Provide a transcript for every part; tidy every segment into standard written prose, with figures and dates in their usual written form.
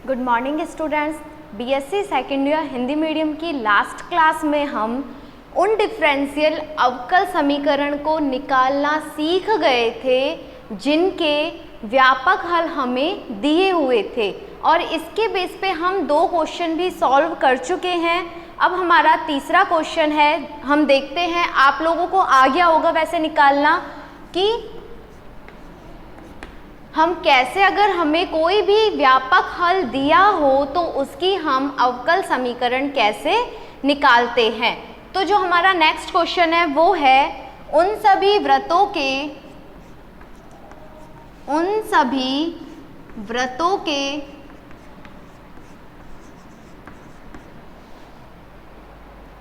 Good morning students. BSc second year Hindi medium की last class में हम उन डिफरेंशियल अवकल समीकरण को निकालना सीख गए थे जिनके व्यापक हल हमें दिए हुए थे और इसके बेस पे हम 2 क्वेश्चन भी सॉल्व कर चुके हैं। अब हमारा तीसरा क्वेश्चन है, हम देखते हैं आप लोगों को आ गया होगा वैसे निकालना कि हम कैसे, अगर हमें कोई भी व्यापक हल दिया हो तो उसकी हम अवकल समीकरण कैसे निकालते हैं। तो जो हमारा नेक्स्ट क्वेश्चन है वो है उन सभी व्रतों के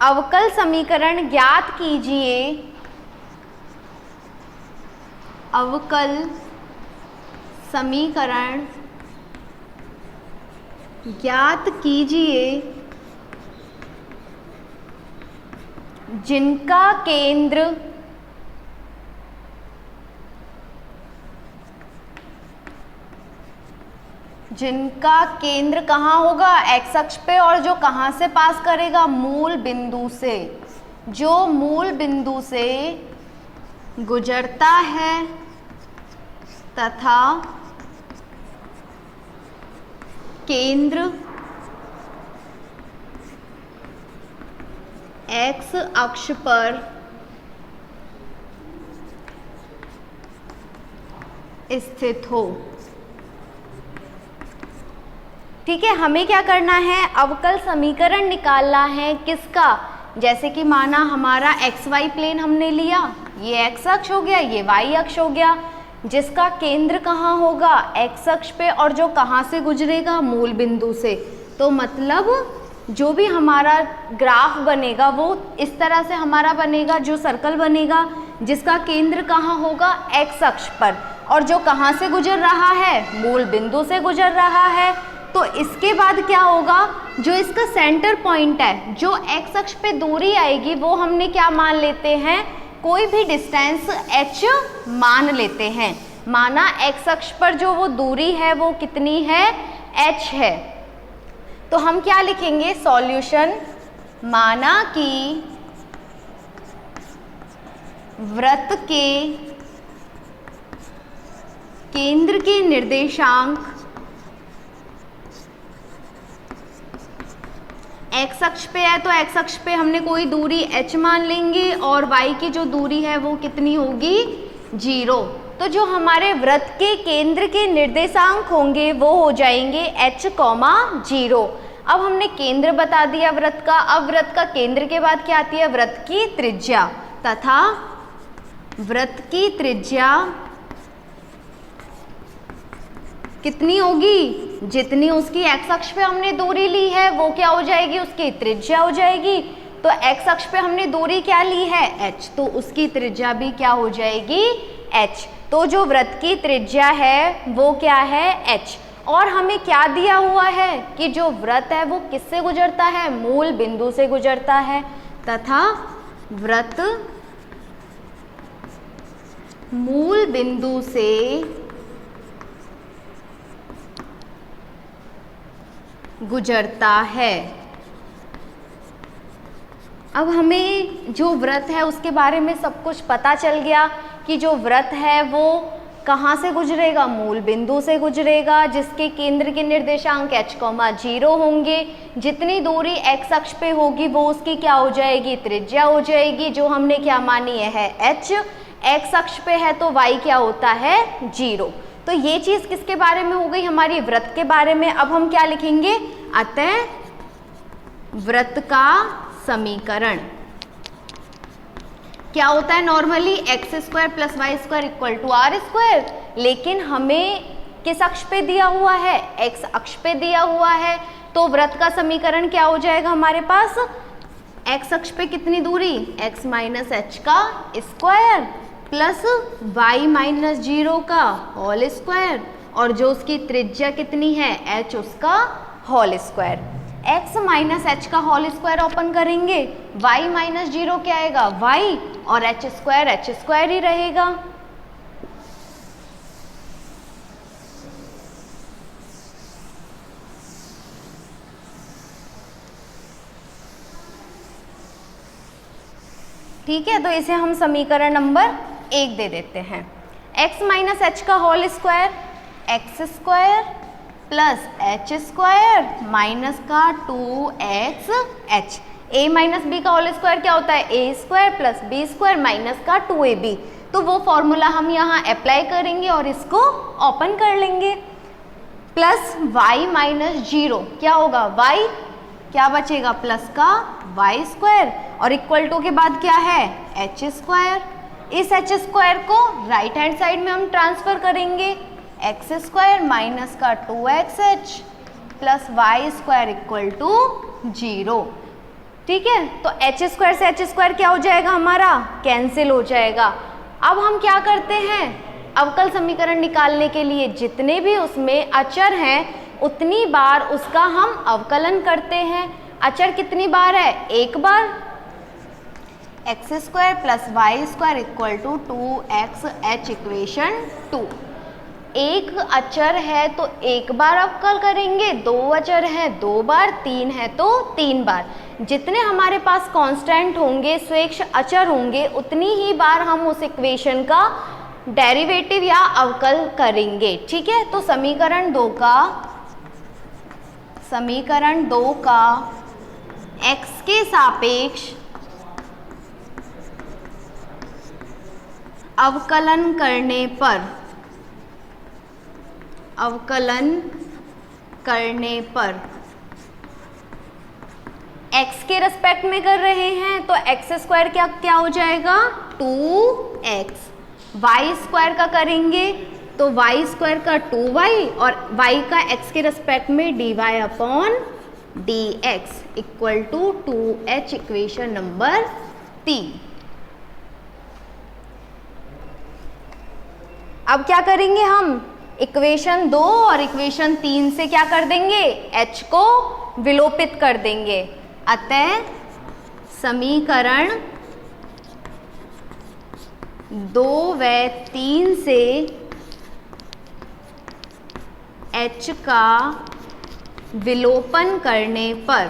अवकल समीकरण ज्ञात कीजिए। अवकल समीकरण ज्ञात कीजिए जिनका केंद्र कहाँ होगा, एक्स अक्ष पे, और जो कहाँ से पास करेगा, मूल बिंदु से, जो मूल बिंदु से गुजरता है तथा केंद्र एक्स अक्ष पर स्थित हो। ठीक है, हमें क्या करना है, अवकल समीकरण निकालना है किसका, जैसे कि माना हमारा एक्स वाई प्लेन हमने लिया, ये एक्स अक्ष हो गया, ये वाई अक्ष हो गया, जिसका केंद्र कहाँ होगा, एक्स अक्ष पे, और जो कहाँ से गुजरेगा, मूल बिंदु से। तो मतलब जो भी हमारा ग्राफ बनेगा वो इस तरह से हमारा बनेगा, जो सर्कल बनेगा जिसका केंद्र कहाँ होगा, एक्स अक्ष पर, और जो कहाँ से गुजर रहा है, मूल बिंदु से गुजर रहा है। तो इसके बाद क्या होगा, जो इसका सेंटर पॉइंट है, जो एक्स अक्ष पे दूरी आएगी वो हमने क्या मान लेते हैं, कोई भी डिस्टेंस h मान लेते हैं। माना एक्स अक्ष पर जो वो दूरी है वो कितनी है, h है। तो हम क्या लिखेंगे, सॉल्यूशन, माना कि वृत्त के केंद्र के निर्देशांक एक्स अक्ष पे है तो एक्स अक्ष पे हमने कोई दूरी h मान लेंगे और y की जो दूरी है वो कितनी होगी, 0। तो जो हमारे वृत्त के केंद्र के निर्देशांक होंगे वो हो जाएंगे h, 0। अब हमने केंद्र बता दिया वृत्त का। अब वृत्त का केंद्र के बाद क्या आती है, वृत्त की त्रिज्या, तथा वृत्त की त्रिज्या कितनी होगी, जितनी उसकी एक्स अक्ष पे हमने दूरी ली है वो क्या हो जाएगी, उसकी त्रिज्या हो जाएगी। तो एक्स अक्ष पे हमने दूरी क्या ली है, h, तो उसकी त्रिज्या भी क्या हो जाएगी, h। तो जो वृत्त की त्रिज्या है वो क्या है, h। और हमें क्या दिया हुआ है कि जो वृत्त है वो किससे गुजरता है, मूल बिंदु से गुजरता है, तथा वृत्त मूल बिंदु से गुजरता है। अब हमें जो वृत्त है उसके बारे में सब कुछ पता चल गया कि जो वृत्त है वो कहाँ से गुजरेगा, मूल बिंदु से गुजरेगा, जिसके केंद्र के निर्देशांक h, 0 होंगे। जितनी दूरी x अक्ष पे होगी वो उसकी क्या हो जाएगी, त्रिज्या हो जाएगी, जो हमने क्या मानी है h। x अक्ष पे है तो y क्या होता है, 0। तो ये चीज़ किसके बारे में हो गई, हमारी वृत्त के बारे में। अब हम क्या लिखेंगे, अतः वृत्त का समीकरण क्या होता है, नॉर्मली x² + y² = r², लेकिन हमें किस अक्ष पे दिया हुआ है, x अक्ष पे दिया हुआ है। तो वृत्त का समीकरण क्या हो जाएगा हमारे पास, x अक्ष पे कितनी दूरी, x - h का स्क्वायर प्लस y - 0 का होल स्क्वायर, और जो उसकी त्रिज्या कितनी है, h, उसका होल स्क्वायर। x - h का होल स्क्वायर ओपन करेंगे, y - 0 क्या आएगा, y, और h स्क्वायर ही रहेगा। ठीक है, तो इसे हम समीकरण नंबर 1 दे देते हैं। x माइनस एच का whole square, x square plus H square minus का 2xh। a माइनस बी का होल स्क्वायर क्या होता है, a square plus B square minus का 2ab। तो वो फॉर्मूला हम यहाँ अप्लाई करेंगे और इसको ओपन कर लेंगे। प्लस y माइनस 0 क्या होगा, y क्या बचेगा प्लस का y स्क्वायर और इक्वल टू के बाद क्या है h स्क्वायर। इस h स्क्वायर को राइट हैंड साइड में हम ट्रांसफर करेंगे, एक्स स्क्वायर माइनस का 2xh plus y square equal to 0। ठीक है, तो h स्क्वायर से h स्क्वायर क्या हो जाएगा हमारा, कैंसिल हो जाएगा। अब हम क्या करते हैं, अवकल समीकरण निकालने के लिए जितने भी उसमें अचर हैं उतनी बार उसका हम अवकलन करते हैं। अचर कितनी बार है, एक बार। X square plus Y square equal to 2xh equation 2। एक अचर है तो एक बार अवकल करेंगे, दो अचर है दो बार, तीन है तो 3 बार। जितने हमारे पास कांस्टेंट होंगे, स्वेच्छ अचर होंगे, उतनी ही बार हम उस इक्वेशन का डेरिवेटिव या अवकल करेंगे। ठीक है, तो समीकरण 2 का x के सापेक्ष अवकलन पर x के रेस्पेक्ट में कर रहे हैं तो एक्स स्क्वायर क्या हो जाएगा 2x। y स्क्वायर का करेंगे तो y स्क्वायर का 2y और y का x के रेस्पेक्ट में dy upon dx equal to 2h equation number 3। अब क्या करेंगे हम, इक्वेशन 2 और इक्वेशन 3 से क्या कर देंगे, h को विलोपित कर देंगे। अतः समीकरण 2 व 3 से h का विलोपन करने पर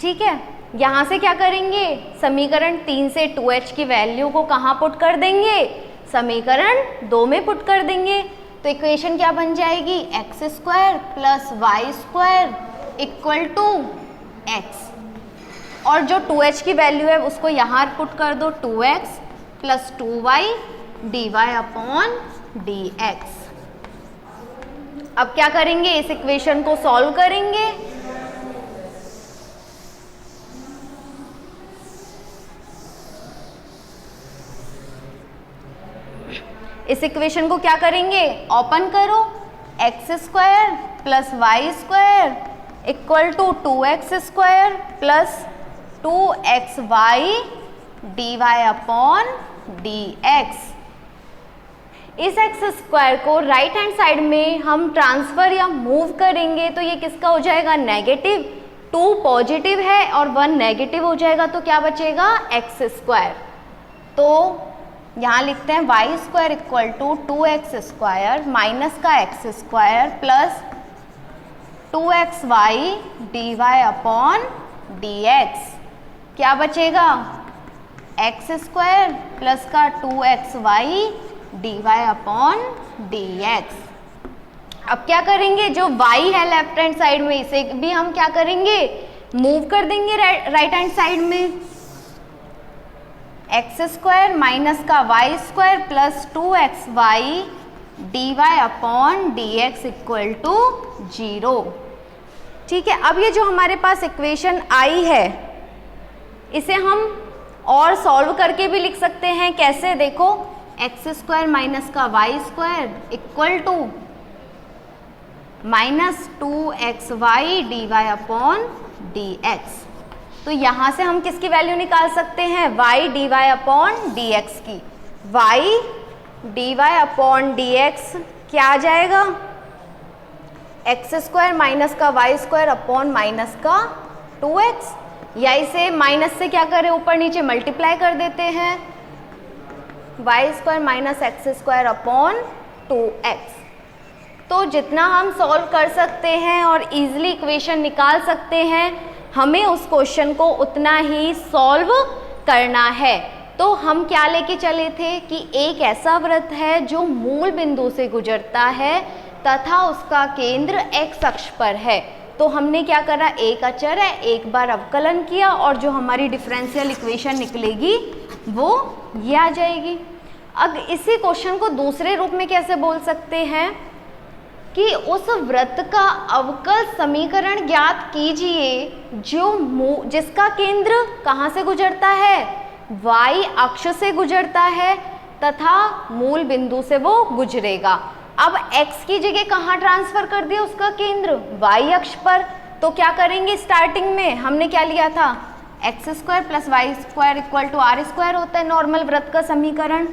ठीक है, यहाँ से क्या करेंगे, समीकरण 3 से 2h की वैल्यू को कहाँ पुट कर देंगे, समीकरण 2 में पुट कर देंगे। तो इक्वेशन क्या बन जाएगी, x square plus Y square equal to x और जो 2h की वैल्यू है उसको यहाँ पुट कर दो, 2x plus 2y dy upon dx। अब क्या करेंगे, इस इक्वेशन को सॉल्व करेंगे। इस इक्वेशन को क्या करेंगे, ओपन करो, x square plus Y square equal to 2x square plus 2xy dy upon dx। इस एक्स स्क्वायर को राइट हैंड साइड में हम ट्रांसफर या मूव करेंगे तो ये किसका हो जाएगा, नेगेटिव। 2 पॉजिटिव है और 1 नेगेटिव हो जाएगा तो क्या बचेगा, एक्स स्क्वायर। तो यहाँ लिखते हैं Y square equal to 2x स्क्वायर माइनस का X square plus 2xy dy upon dx। क्या बचेगा, एक्स स्क्वायर प्लस का 2xy dy अपॉन dx। अब क्या करेंगे, जो y है लेफ्ट हैंड साइड में इसे भी हम क्या करेंगे, मूव कर देंगे राइट हैंड साइड में। एक्स स्क्वायर माइनस का y square plus 2xy dy upon dx equal to 0। ठीक है, अब ये जो हमारे पास इक्वेशन आई है इसे हम और सॉल्व करके भी लिख सकते हैं। कैसे, देखो, एक्स स्क्वायर माइनस का y square equal to minus 2xy dy upon dx। तो यहाँ से हम किसकी वैल्यू निकाल सकते हैं, y dy अपॉन dx की। y dy अपॉन dx क्या आ जाएगा, एक्स स्क्वायर माइनस का वाई स्क्वायर अपॉन माइनस का 2x, या इसे माइनस से क्या करें, ऊपर नीचे मल्टीप्लाई कर देते हैं, Y square minus x square upon 2x। तो जितना हम सॉल्व कर सकते हैं और इजीली इक्वेशन निकाल सकते हैं, हमें उस क्वेश्चन को उतना ही सॉल्व करना है। तो हम क्या लेके चले थे कि एक ऐसा वृत्त है जो मूल बिंदु से गुजरता है तथा उसका केंद्र x अक्ष पर है। तो हमने क्या करा, एक अचर है, एक बार अवकलन किया और जो हमारी डिफरेंशियल इक्वेशन निकलेगी वो ये आ जाएगी। अब इसी क्वेश्चन को दूसरे रूप में कैसे बोल सकते हैं कि उस वृत्त का अवकल समीकरण ज्ञात कीजिए जिसका केंद्र कहाँ से गुजरता है, y अक्ष से गुजरता है तथा मूल बिंदु से वो गुजरेगा। अब x की जगह कहाँ ट्रांसफर कर दिया उसका केंद्र, y अक्ष पर। तो क्या करेंगे, स्टार्टिंग में हमने क्या लिया था, x square plus Y square equal to R square होता है नॉर्मल वृत्त का समीकरण।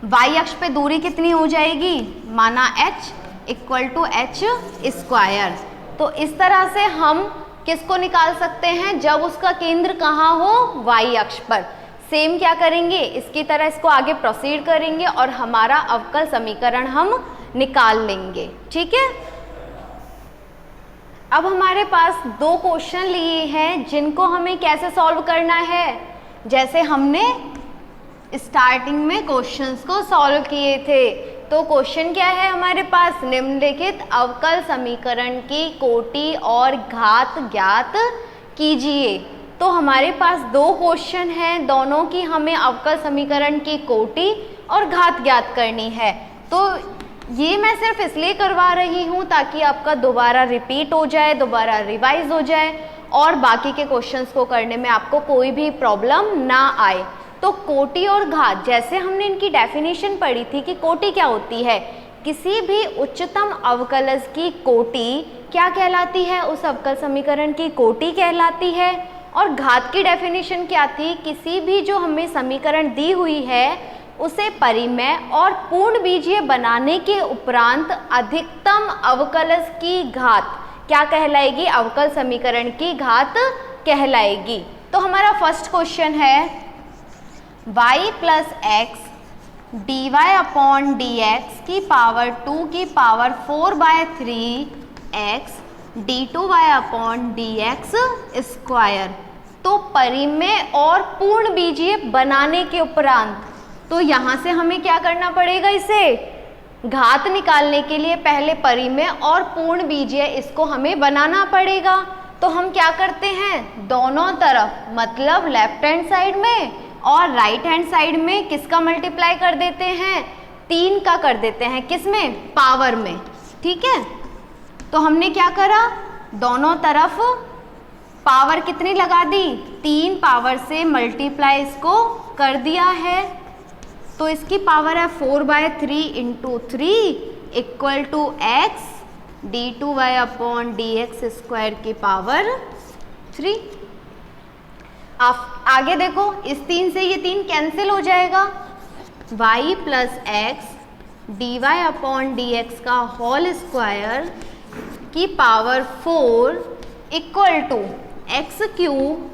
y अक्ष पे दूरी कितनी हो जाएगी, माना h equal to H square. तो इस तरह से हम किसको निकाल सकते हैं, जब उसका केंद्र कहाँ हो, y अक्ष पर। सेम क्या करेंगे, इसकी तरह इसको आगे प्रोसीड करेंगे और हमारा अवकल समीकरण हम निकाल लेंगे। ठीक है, अब हमारे पास दो क्वेश्चन लिए हैं जिनको हमें कैसे सॉल्व करना है, जैसे हमने स्टार्टिंग में क्वेश्चंस को सॉल्व किए थे। तो क्वेश्चन क्या है हमारे पास, निम्नलिखित अवकल समीकरण की कोटि और घात ज्ञात कीजिए। तो हमारे पास दो क्वेश्चन हैं, दोनों की हमें अवकल समीकरण की कोटि और घात ज्ञात करनी है। तो ये मैं सिर्फ इसलिए करवा रही हूँ ताकि आपका दोबारा रिपीट हो जाए, दोबारा रिवाइज हो जाए और बाकी के क्वेश्चंस को करने में आपको कोई भी प्रॉब्लम ना आए। तो कोटि और घात, जैसे हमने इनकी डेफिनेशन पढ़ी थी कि कोटि क्या होती है, किसी भी उच्चतम अवकलज की कोटि क्या कहलाती है, उस अवकल समीकरण की कोटि कहलाती है। और घात की डेफिनेशन क्या थी, किसी भी जो हमें समीकरण दी हुई है उसे परिमेय और पूर्ण बीजीय बनाने के उपरांत अधिकतम अवकलज की घात क्या कहलाएगी, अवकल समीकरण की घात कहलाएगी। तो हमारा फर्स्ट क्वेश्चन है y plus x D y upon D x की पावर 2 की power 4/3 x D two y upon D x square. तो परिमेय और पूर्ण बीजीय बनाने के उपरांत, तो यहाँ से हमें क्या करना पड़ेगा, इसे घात निकालने के लिए पहले परिमेय और पूर्ण बीजीय इसको हमें बनाना पड़ेगा। तो हम क्या करते हैं, दोनों तरफ मतलब लेफ्ट हैंड साइड में और राइट हैंड साइड में किसका मल्टीप्लाई कर देते हैं, 3 का कर देते हैं, किसमें, पावर में। ठीक है, तो हमने क्या करा, दोनों तरफ पावर कितनी लगा दी, 3 पावर से मल्टीप्लाई इसको कर दिया है। तो इसकी पावर है 4/3 into 3 equal to x D two y upon D x square की पावर 3। आप आगे देखो, इस 3 से ये 3 कैंसिल हो जाएगा, y plus x D y upon D x का होल स्क्वायर की power 4 equal to x cube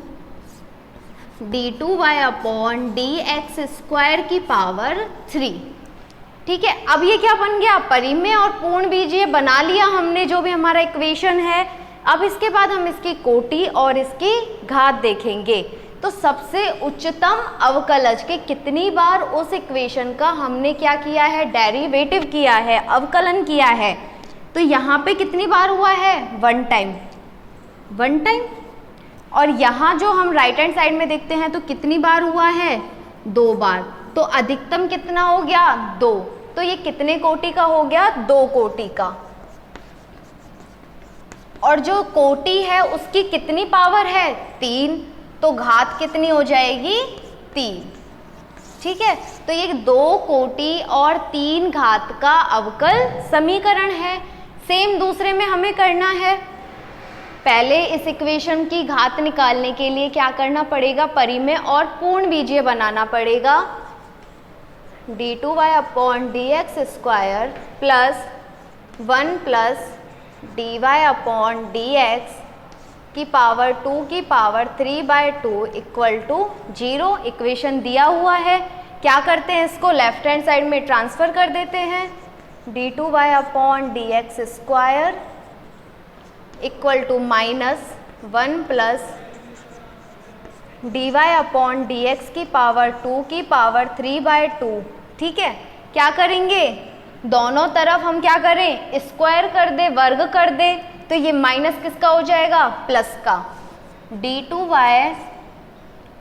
D two y upon D x square की पावर 3। ठीक है, अब ये क्या बन गया, परिमेय और पूर्ण बीजीय बना लिया हमने, जो भी हमारा इक्वेशन है। अब इसके बाद हम इसकी कोटि और इसकी घात देखेंगे। तो सबसे उच्चतम अवकलज के कितनी बार उस इक्वेशन का हमने क्या किया है, डेरिवेटिव किया है, अवकलन किया है। तो यहाँ पे कितनी बार हुआ है, 1 टाइम, 1 टाइम। और यहाँ जो हम राइट हैंड साइड में देखते हैं तो कितनी बार हुआ है, 2 बार। तो अधिकतम कितना हो गया, 2। तो ये कितने कोटि का हो गया, 2 कोटि का। और जो कोटि है उसकी कितनी पावर है, 3। तो घात कितनी हो जाएगी, 3। ठीक है, तो ये 2 कोटि और 3 घात का अवकल समीकरण है। सेम दूसरे में हमें करना है, पहले इस इक्वेशन की घात निकालने के लिए क्या करना पड़ेगा, परिमेय और पूर्ण बीजीय बनाना पड़ेगा। D two y upon D x square plus 1 plus D y upon D x की पावर 2 की पावर 3/2 इक्वल टू 0। इक्वेशन दिया हुआ है, क्या करते हैं, इसको लेफ्ट हैंड साइड में ट्रांसफ़र कर देते हैं। d2y upon dx square equal to -1 plus dy upon dx की पावर 2 की पावर 3/2। ठीक है, क्या करेंगे, दोनों तरफ हम क्या करें, स्क्वायर कर दे, वर्ग कर दे, तो ये माइनस किसका हो जाएगा, प्लस का। d2y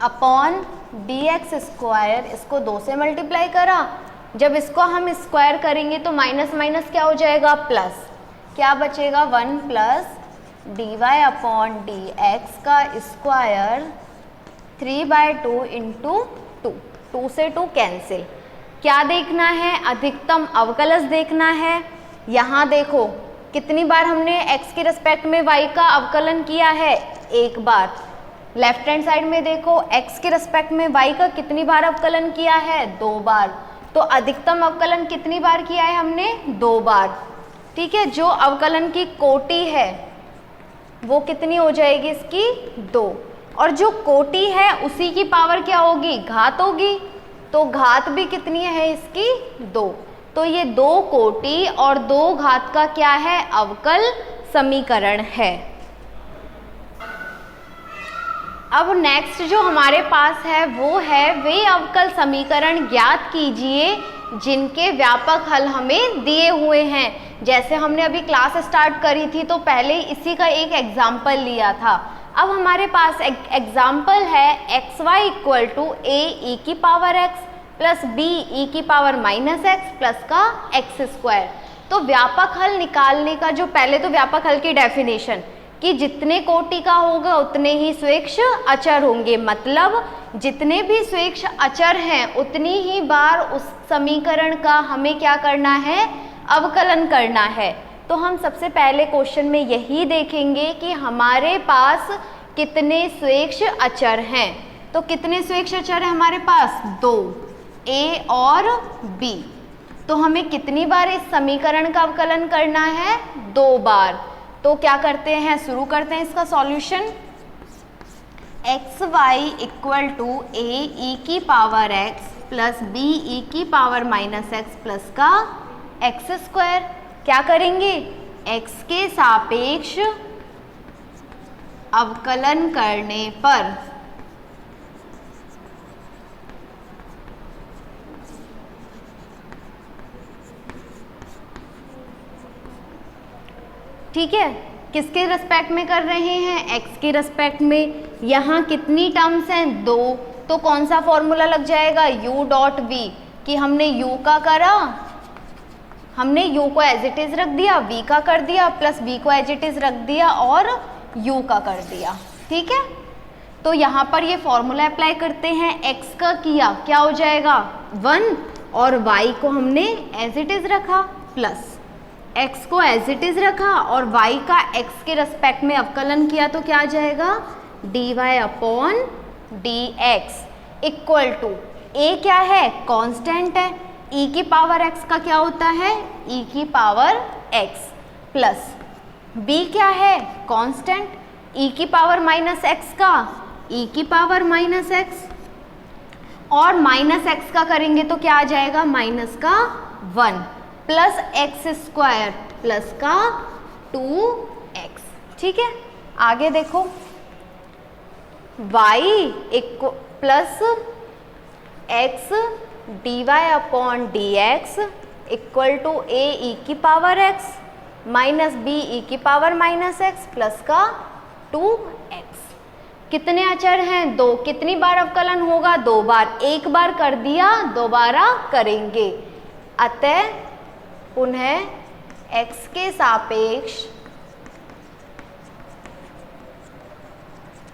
अपॉन dx स्क्वायर, इसको 2 से मल्टीप्लाई करा, जब इसको हम स्क्वायर करेंगे तो माइनस माइनस क्या हो जाएगा, प्लस, क्या बचेगा 1 प्लस dy अपॉन dx का स्क्वायर 3/2 इंटू 2, 2 से 2 कैंसिल। क्या देखना है, अधिकतम अवकलज देखना है। यहाँ देखो कितनी बार हमने x के रिस्पेक्ट में y का अवकलन किया है, एक बार। लेफ्ट हैंड साइड में देखो x के रिस्पेक्ट में y का कितनी बार अवकलन किया है, 2 बार। तो अधिकतम अवकलन कितनी बार किया है हमने, 2 बार। ठीक है, जो अवकलन की कोटि है वो कितनी हो जाएगी इसकी, 2, और जो कोटि है उसी की पावर क्या होगी, घात होगी, तो घात भी कितनी है इसकी, 2। तो ये 2 कोटि और 2 घात का क्या है, अवकल समीकरण है। अब नेक्स्ट जो हमारे पास है वो है वे अवकल समीकरण ज्ञात कीजिए जिनके व्यापक हल हमें दिए हुए हैं। जैसे हमने अभी क्लास स्टार्ट करी थी तो पहले इसी का एक एग्जाम्पल लिया था। अब हमारे पास एग्जाम्पल है xy equal to a e की power x plus b e की पावर -x प्लस का x स्क्वायर। तो व्यापक हल निकालने का जो पहले तो व्यापक हल की डेफिनेशन कि जितने कोटि का होगा उतने ही स्वेच्छ अचर होंगे, मतलब जितने भी स्वेच्छ अचर हैं उतनी ही बार उस समीकरण का हमें क्या करना है, अवकलन करना है। तो हम सबसे पहले क्वेश्चन में यही देखेंगे कि हमारे पास कितने स्वेच्छ अचर हैं। तो कितने स्वेच्छ अचर हैं हमारे पास, 2, a और b। तो हमें कितनी बार इस समीकरण का अवकलन करना है, 2 बार। तो क्या करते हैं, शुरू करते हैं इसका solution. xy equal to a e की power x plus b e की पावर -x प्लस का x स्क्वायर। क्या करेंगे, x के सापेक्ष अवकलन करने पर ठीक है, किसके रिस्पेक्ट में कर रहे हैं, x के रिस्पेक्ट में। यहाँ कितनी टर्म्स हैं, 2, तो कौन सा फॉर्मूला लग जाएगा, u डॉट v, कि हमने u का करा, हमने u को एज इट इज रख दिया, v का कर दिया, प्लस v को एज इट इज रख दिया और u का कर दिया। ठीक है, तो यहाँ पर ये फॉर्मूला अप्लाई करते हैं। x का किया, क्या हो जाएगा 1, और y को हमने एज इट इज रखा, प्लस x को एज इट इज रखा और y का x के रेस्पेक्ट में अवकलन किया, तो क्या आ जाएगा, dy upon dx equal to a क्या है, कांस्टेंट है, e की पावर x का क्या होता है, e की पावर x, प्लस b क्या है, कांस्टेंट, e की पावर -x का e की पावर -x, और -x का करेंगे तो क्या आ जाएगा, माइनस का 1 प्लस x स्क्वायर प्लस का 2x। ठीक है, आगे देखो, y plus x dy upon dx equal to a e की power x minus b e की पावर -x प्लस का 2x। कितने अचर हैं, 2। कितनी बार अवकलन होगा, 2 बार। एक बार कर दिया, दोबारा करेंगे। अतः पुनः x के सापेक्ष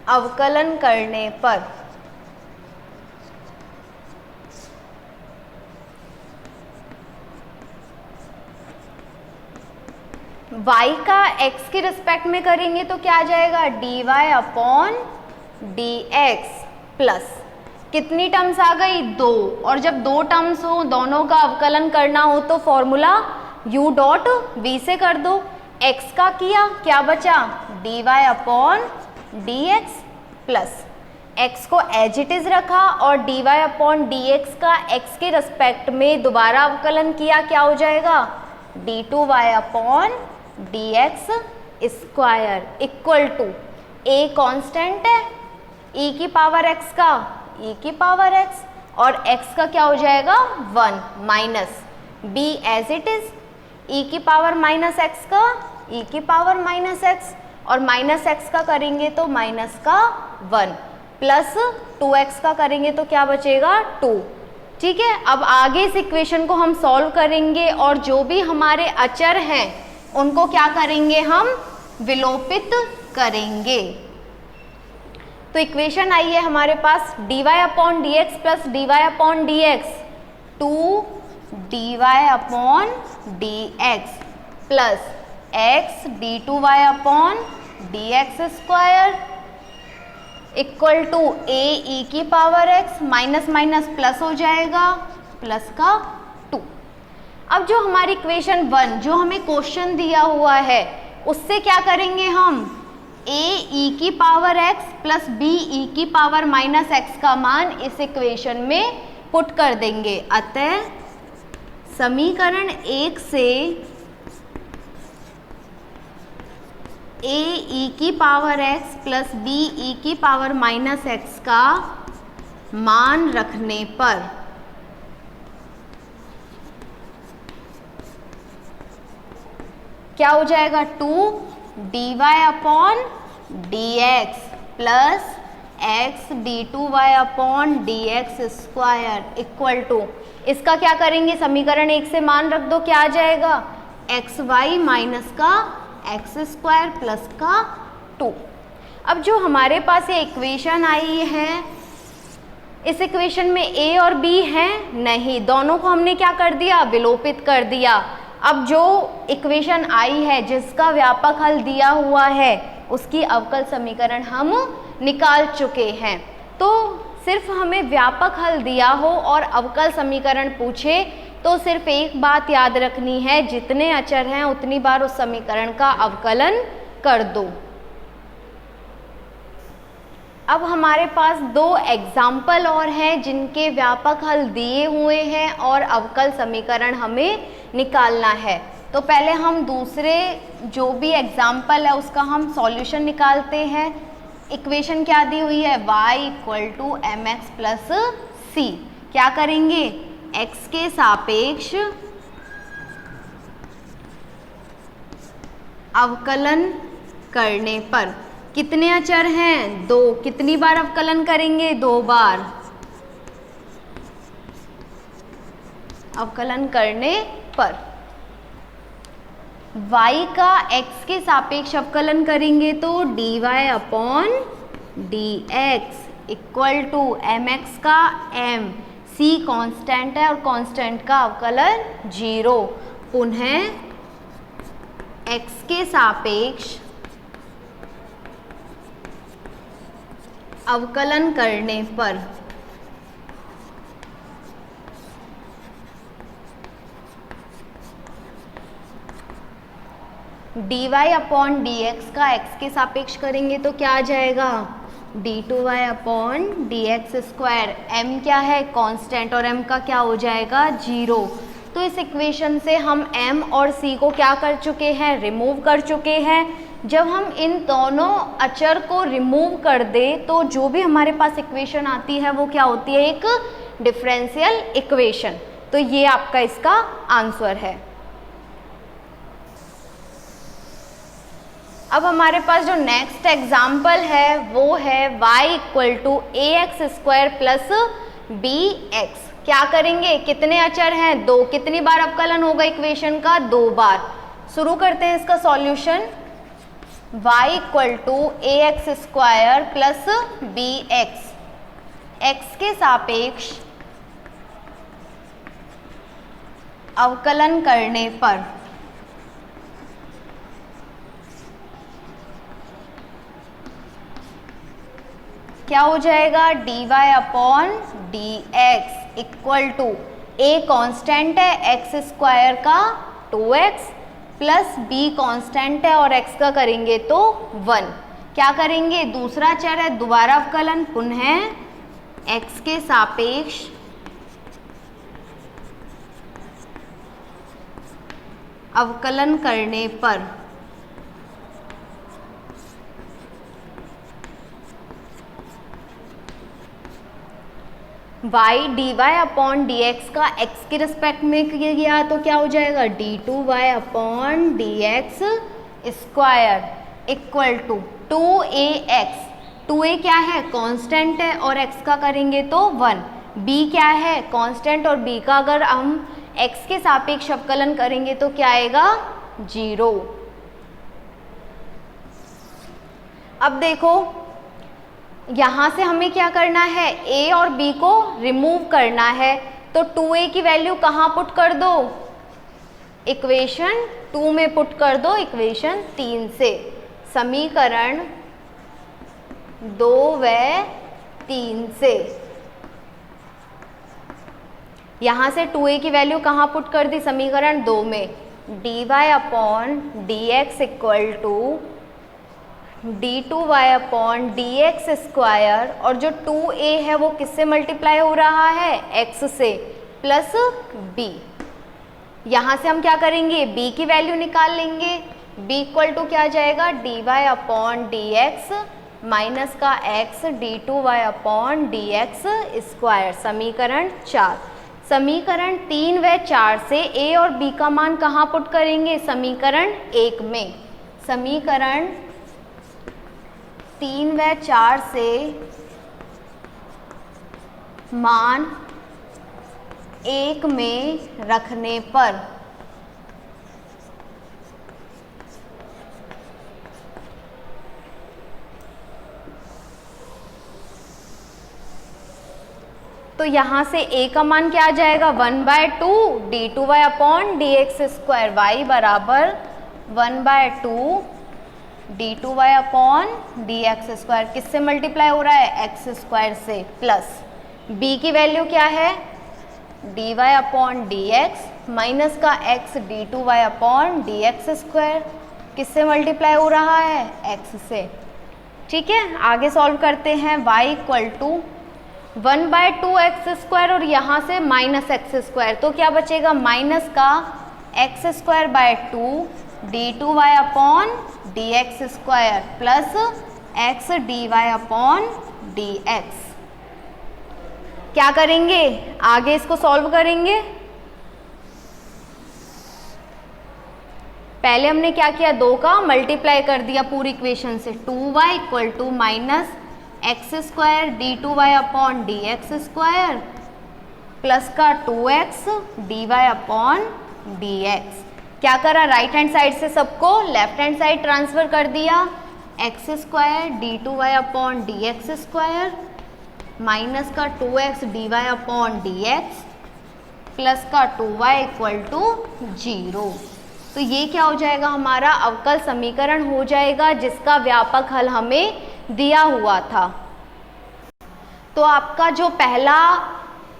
अवकलन करने पर y का x के रिस्पेक्ट में करेंगे तो क्या आ जाएगा, dy अपॉन dx प्लस कितनी टर्म्स आ गई, 2, और जब 2 टर्म्स हो, दोनों का अवकलन करना हो तो फॉर्मूला u डॉट v से कर दो। x का किया, क्या बचा, dy upon dx plus x को एज इट इज रखा और dy अपॉन dx का x के रिस्पेक्ट में दोबारा अवकलन किया, क्या हो जाएगा, d2y upon dx square equal to a constant है e की पावर x का e की पावर x और x का क्या हो जाएगा 1 minus b as it is e की पावर माइनस x का e की पावर माइनस x और माइनस x का करेंगे तो माइनस का 1 प्लस 2x का करेंगे तो क्या बचेगा 2। ठीक है, अब आगे इस इक्वेशन को हम सॉल्व करेंगे और जो भी हमारे अचर हैं उनको क्या करेंगे हम विलोपित करेंगे। तो इक्वेशन आई है हमारे पास dy upon D x plus dy upon D x 2dy upon D x plus x d2y upon D x square equal to a e की power x minus minus plus हो जाएगा प्लस का 2। अब जो हमारी इक्वेशन 1 जो हमें question दिया हुआ है उससे क्या करेंगे हम a e की power x plus b e की पावर माइनस x का मान इस इक्वेशन में पुट कर देंगे। अतः समीकरण 1 से a e की power x plus b e की पावर माइनस x का मान रखने पर क्या हो जाएगा 2dy upon D x plus x d2y upon D x square equal to इसका क्या करेंगे समीकरण 1 से मान रख दो क्या आ जाएगा xy माइनस का एक्स स्क्वायर प्लस का 2। अब जो हमारे पास ये इक्वेशन आई है इस इक्वेशन में a और b हैं नहीं, दोनों को हमने क्या कर दिया विलोपित कर दिया। अब जो इक्वेशन आई है जिसका व्यापक हल दिया हुआ है उसकी अवकल समीकरण हम निकाल चुके हैं। तो सिर्फ हमें व्यापक हल दिया हो और अवकल समीकरण पूछे तो सिर्फ एक बात याद रखनी है जितने अचर हैं उतनी बार उस समीकरण का अवकलन कर दो। अब हमारे पास 2 एग्जाम्पल और हैं जिनके व्यापक हल दिए हुए हैं और अवकल समीकरण हमें निकालना है। तो पहले हम दूसरे जो भी एग्जाम्पल है उसका हम सॉल्यूशन निकालते हैं। इक्वेशन क्या दी हुई है y equal to M X plus C. क्या करेंगे x के सापेक्ष अवकलन करने पर कितने अचर हैं 2, कितनी बार अवकलन करेंगे 2 बार। अवकलन करने पर y का x के सापेक्ष अवकलन करेंगे तो dy upon D x equal to M x का m, c कांस्टेंट है और कांस्टेंट का अवकलन 0। पुनः x के सापेक्ष अवकलन करने पर dy अपॉन डी एक्स का x के सापेक्ष करेंगे तो क्या आ जाएगा d2y upon D x square. m क्या है कांस्टेंट और m का क्या हो जाएगा 0। तो इस इक्वेशन से हम m और c को क्या कर चुके हैं रिमूव कर चुके हैं। जब हम इन दोनों अचर को रिमूव कर दे तो जो भी हमारे पास इक्वेशन आती है वो क्या होती है एक डिफरेंशियल इक्वेशन। तो ये आपका इसका आंसर है। अब हमारे पास जो नेक्स्ट एग्जाम्पल है वो है y equal to a x square plus b x. क्या करेंगे कितने अचर हैं 2, कितनी बार अवकलन होगा इक्वेशन का 2 बार। शुरू करते हैं इसका solution. y equal to a x square plus b x, x के सापेक्ष अवकलन करने पर क्या हो जाएगा dy upon D x equal to a constant है x स्क्वायर का 2x प्लस b कांस्टेंट है और x का करेंगे तो 1। क्या करेंगे दूसरा चर है दोबारा अवकलन पुनः x के सापेक्ष अवकलन करने पर y dy upon D x का x के रिस्पेक्ट में किया गया तो क्या हो जाएगा d2y upon D x square equal to 2ax। 2a क्या है कांस्टेंट है और x का करेंगे तो 1। b क्या है कांस्टेंट और b का अगर हम x के सापेक्ष अवकलन करेंगे तो क्या आएगा 0। अब देखो यहाँ से हमें क्या करना है a और b को रिमूव करना है तो 2a की वैल्यू कहाँ पुट कर दो इक्वेशन 2 में पुट कर दो इक्वेशन 3 से। समीकरण 2 व 3 से यहाँ से 2a की वैल्यू कहाँ पुट कर दी समीकरण 2 में dy upon D x equal to d2y upon D x square और जो 2a है वो किससे मल्टीप्लाई हो रहा है x से प्लस b। यहाँ से हम क्या करेंगे b की वैल्यू निकाल लेंगे b इक्वल टू क्या आ जाएगा dy upon D x minus का x d2y upon D x square. समीकरण 4। समीकरण 3 व 4 से a और b का मान कहाँ पुट करेंगे समीकरण 1 में। समीकरण 3 व 4 से मान 1 में रखने पर तो यहाँ से a का मान क्या आ जाएगा 1/2 d2y upon D x square y बराबर 1/2 d2y upon D x square किससे मल्टीप्लाई हो रहा है एक्स स्क्वायर से प्लस b की वैल्यू क्या है dy upon D x minus का x d2y upon D x square किससे मल्टीप्लाई हो रहा है x से। ठीक है आगे सॉल्व करते हैं y equal to 1/2 x square और यहाँ से माइनस एक्स स्क्वायर तो क्या बचेगा माइनस का X square by 2 d2y upon D x square plus x dy upon D x. क्या करेंगे आगे इसको सॉल्व करेंगे। पहले हमने क्या किया 2 का मल्टीप्लाई कर दिया पूरी इक्वेशन से 2y equal to minus x square d2y upon D x square plus का 2x dy upon D x. क्या करा राइट हैंड साइड से सबको लेफ्ट हैंड साइड ट्रांसफर कर दिया x square d2y upon D x square minus का 2x dy upon D x plus का 2y equal to 0। तो ये क्या हो जाएगा हमारा अवकल समीकरण हो जाएगा जिसका व्यापक हल हमें दिया हुआ था। तो आपका जो पहला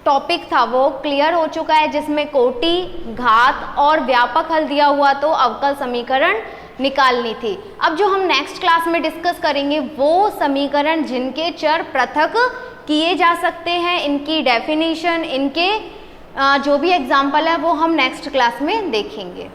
टॉपिक था वो क्लियर हो चुका है जिसमें कोटि घात और व्यापक हल दिया हुआ तो अवकल समीकरण निकालनी थी। अब जो हम नेक्स्ट क्लास में डिस्कस करेंगे वो समीकरण जिनके चर पृथक किए जा सकते हैं इनकी डेफिनेशन इनके जो भी एग्जाम्पल है वो हम नेक्स्ट क्लास में देखेंगे।